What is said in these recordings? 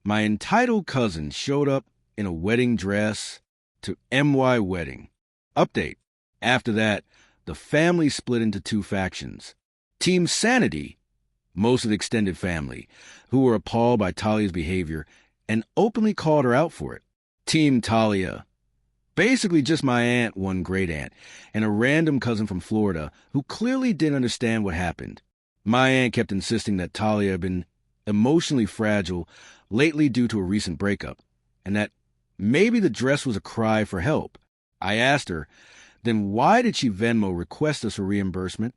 My entitled cousin showed up in a wedding dress to MY wedding. Update. After that, the family split into two factions. Team Sanity, most of the extended family, who were appalled by Talia's behavior and openly called her out for it. Team Talia, basically just my aunt, one great aunt, and a random cousin from Florida who clearly didn't understand what happened. My aunt kept insisting that Talia had been emotionally fragile lately due to a recent breakup, and that maybe the dress was a cry for help. I asked her, then why did she Venmo request us for reimbursement?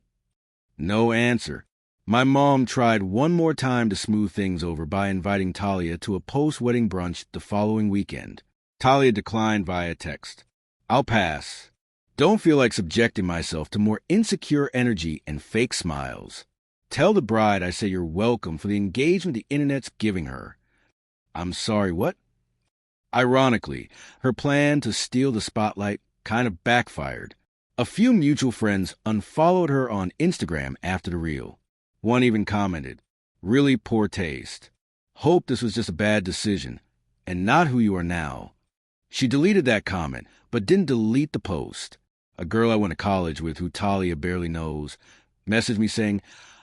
No answer. My mom tried one more time to smooth things over by inviting Talia to a post-wedding brunch the following weekend. Talia declined via text. I'll pass. Don't feel like subjecting myself to more insecure energy and fake smiles. Tell the bride I say you're welcome for the engagement the internet's giving her. I'm sorry, what? Ironically, her plan to steal the spotlight kind of backfired. A few mutual friends unfollowed her on Instagram after the reel. One even commented, "Really poor taste. Hope this was just a bad decision, and not who you are now." She deleted that comment, but didn't delete the post. A girl I went to college with who Talia barely knows messaged me saying,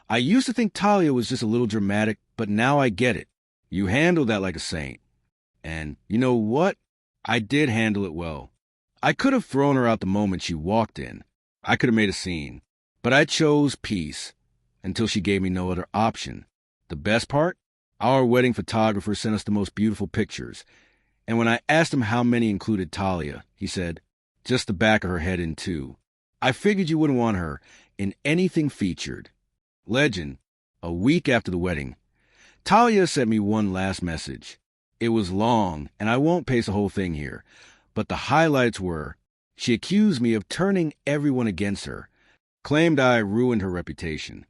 "I used to think Talia was just a little dramatic, but now I get it. You handled that like a saint." And you know what? I did handle it well. I could have thrown her out the moment she walked in. I could have made a scene. But I chose peace until she gave me no other option. The best part? Our wedding photographer sent us the most beautiful pictures. And when I asked him how many included Talia, he said, just the back of her head in two. I figured you wouldn't want her in anything featured. Legend, a week after the wedding, Talia sent me one last message. It was long, and I won't paste the whole thing here, but the highlights were, she accused me of turning everyone against her, claimed I ruined her reputation,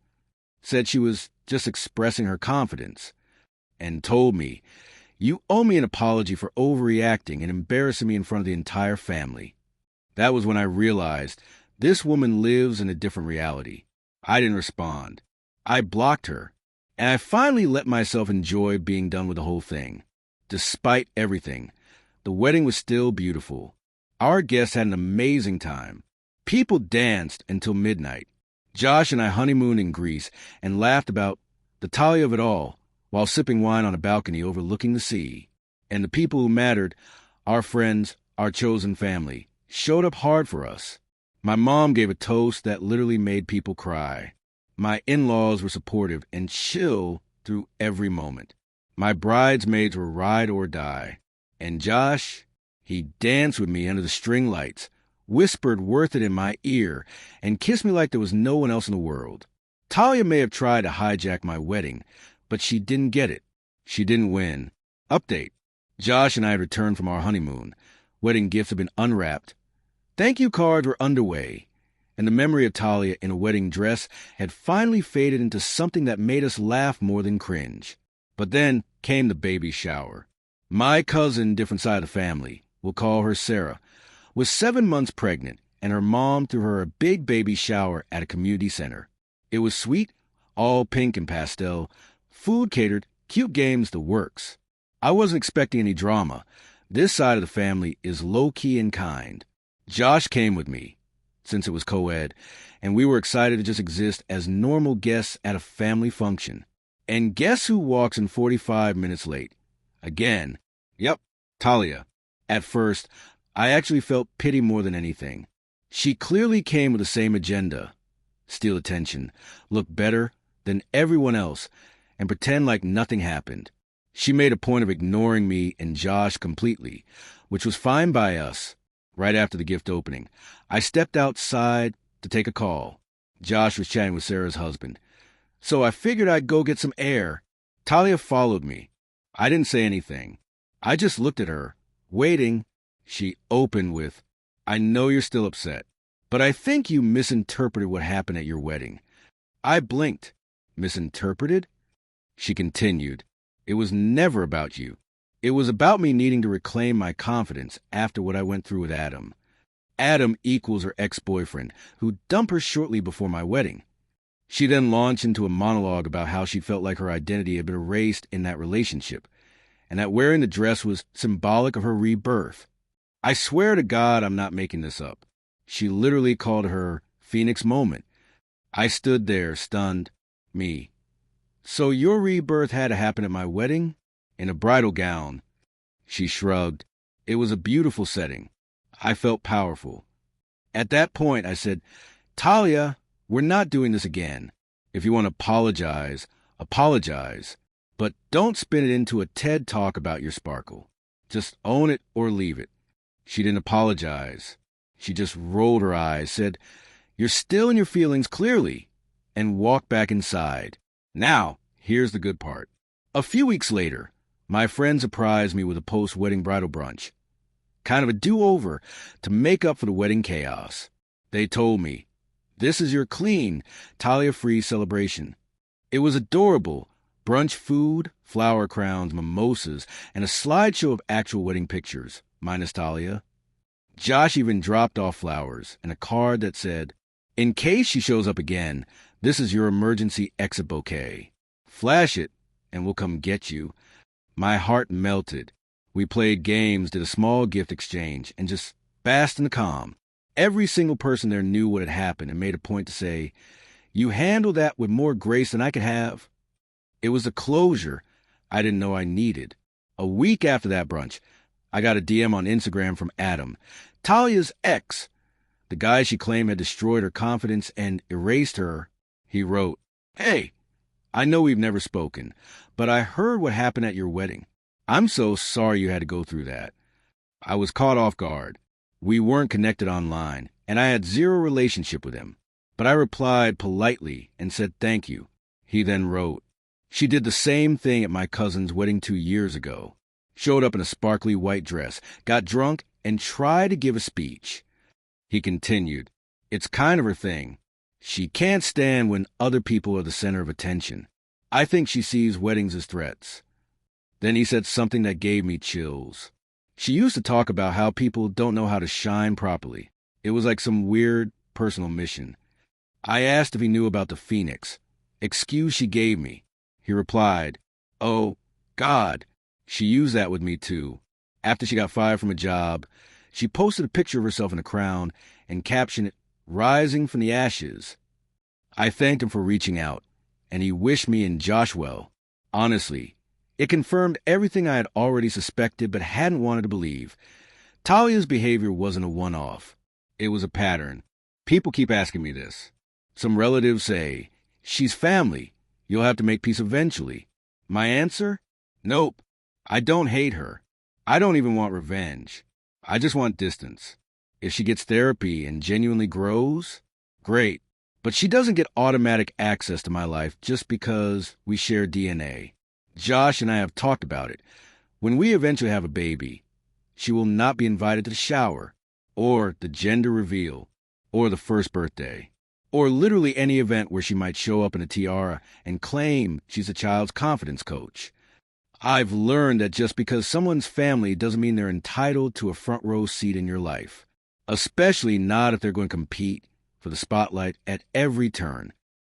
said she was just expressing her confidence, and told me, "You owe me an apology for overreacting and embarrassing me in front of the entire family." That was when I realized this woman lives in a different reality. I didn't respond. I blocked her, and I finally let myself enjoy being done with the whole thing. Despite everything, the wedding was still beautiful. Our guests had an amazing time. People danced until midnight. Josh and I honeymooned in Greece and laughed about the Talia of it all while sipping wine on a balcony overlooking the sea. And the people who mattered, our friends, our chosen family, showed up hard for us. My mom gave a toast that literally made people cry. My in-laws were supportive and chill through every moment. My bridesmaids were ride or die. And Josh, he danced with me under the string lights, whispered worth it in my ear, and kissed me like there was no one else in the world. Talia may have tried to hijack my wedding, but she didn't get it. She didn't win. Update. Josh and I had returned from our honeymoon. Wedding gifts had been unwrapped. Thank you cards were underway, and the memory of Talia in a wedding dress had finally faded into something that made us laugh more than cringe. But then came the baby shower. My cousin, different side of the family, we'll call her Sarah, was 7 months pregnant, and her mom threw her a big baby shower at a community center. It was sweet, all pink and pastel, food catered, cute games, the works. I wasn't expecting any drama. This side of the family is low-key and kind. Josh came with me, since it was co-ed, and we were excited to just exist as normal guests at a family function. And guess who walks in 45 minutes late? Again. Yep, Talia. At first, I actually felt pity more than anything. She clearly came with the same agenda. Steal attention, look better than everyone else, and pretend like nothing happened. She made a point of ignoring me and Josh completely, which was fine by us. Right after the gift opening, I stepped outside to take a call. Josh was chatting with Sarah's husband. So I figured I'd go get some air. Talia followed me. I didn't say anything. I just looked at her, waiting. She opened with, "I know you're still upset, but I think you misinterpreted what happened at your wedding." I blinked. Misinterpreted? She continued, "It was never about you. It was about me needing to reclaim my confidence after what I went through with Adam. Adam equals her ex-boyfriend, who dumped her shortly before my wedding. She then launched into a monologue about how she felt like her identity had been erased in that relationship, and that wearing the dress was symbolic of her rebirth. I swear to God I'm not making this up. She literally called her Phoenix Moment. I stood there, stunned. Me. So your rebirth had to happen at my wedding? In a bridal gown. She shrugged. It was a beautiful setting. I felt powerful. At that point, I said, Talia, we're not doing this again. If you want to apologize, apologize. But don't spin it into a TED talk about your sparkle. Just own it or leave it. She didn't apologize. She just rolled her eyes, said, You're still in your feelings clearly, and walked back inside. Now, here's the good part. A few weeks later, my friend surprised me with a post-wedding bridal brunch. Kind of a do-over to make up for the wedding chaos. They told me, This is your clean, Talia-free celebration. It was adorable. Brunch food, flower crowns, mimosas, and a slideshow of actual wedding pictures, minus Talia. Josh even dropped off flowers and a card that said, In case she shows up again, this is your emergency exit bouquet. Flash it, and we'll come get you. My heart melted. We played games, did a small gift exchange, and just basked in the calm. Every single person there knew what had happened and made a point to say, You handled that with more grace than I could have. It was a closure I didn't know I needed. A week after that brunch, I got a DM on Instagram from Adam, Talia's ex, the guy she claimed had destroyed her confidence and erased her. He wrote, Hey, I know we've never spoken, but I heard what happened at your wedding. I'm so sorry you had to go through that. I was caught off guard. We weren't connected online, and I had zero relationship with him. But I replied politely and said thank you. He then wrote, She did the same thing at my cousin's wedding 2 years ago. Showed up in a sparkly white dress, got drunk, and tried to give a speech. He continued, It's kind of her thing. She can't stand when other people are the center of attention. I think she sees weddings as threats. Then he said something that gave me chills. She used to talk about how people don't know how to shine properly. It was like some weird personal mission. I asked if he knew about the Phoenix. Excuse she gave me. He replied, Oh, God. She used that with me too. After she got fired from a job, she posted a picture of herself in a crown and captioned it, Rising from the Ashes. I thanked him for reaching out, and he wished me and Josh well. Honestly, it confirmed everything I had already suspected but hadn't wanted to believe. Talia's behavior wasn't a one-off. It was a pattern. People keep asking me this. Some relatives say, She's family. You'll have to make peace eventually. My answer? Nope. I don't hate her. I don't even want revenge. I just want distance. If she gets therapy and genuinely grows, great. But she doesn't get automatic access to my life just because we share DNA. Josh and I have talked about it. When we eventually have a baby, she will not be invited to the shower, or the gender reveal, or the first birthday, or literally any event where she might show up in a tiara and claim she's a child's confidence coach. I've learned that just because someone's family doesn't mean they're entitled to a front row seat in your life, especially not if they're going to compete for the spotlight at every turn.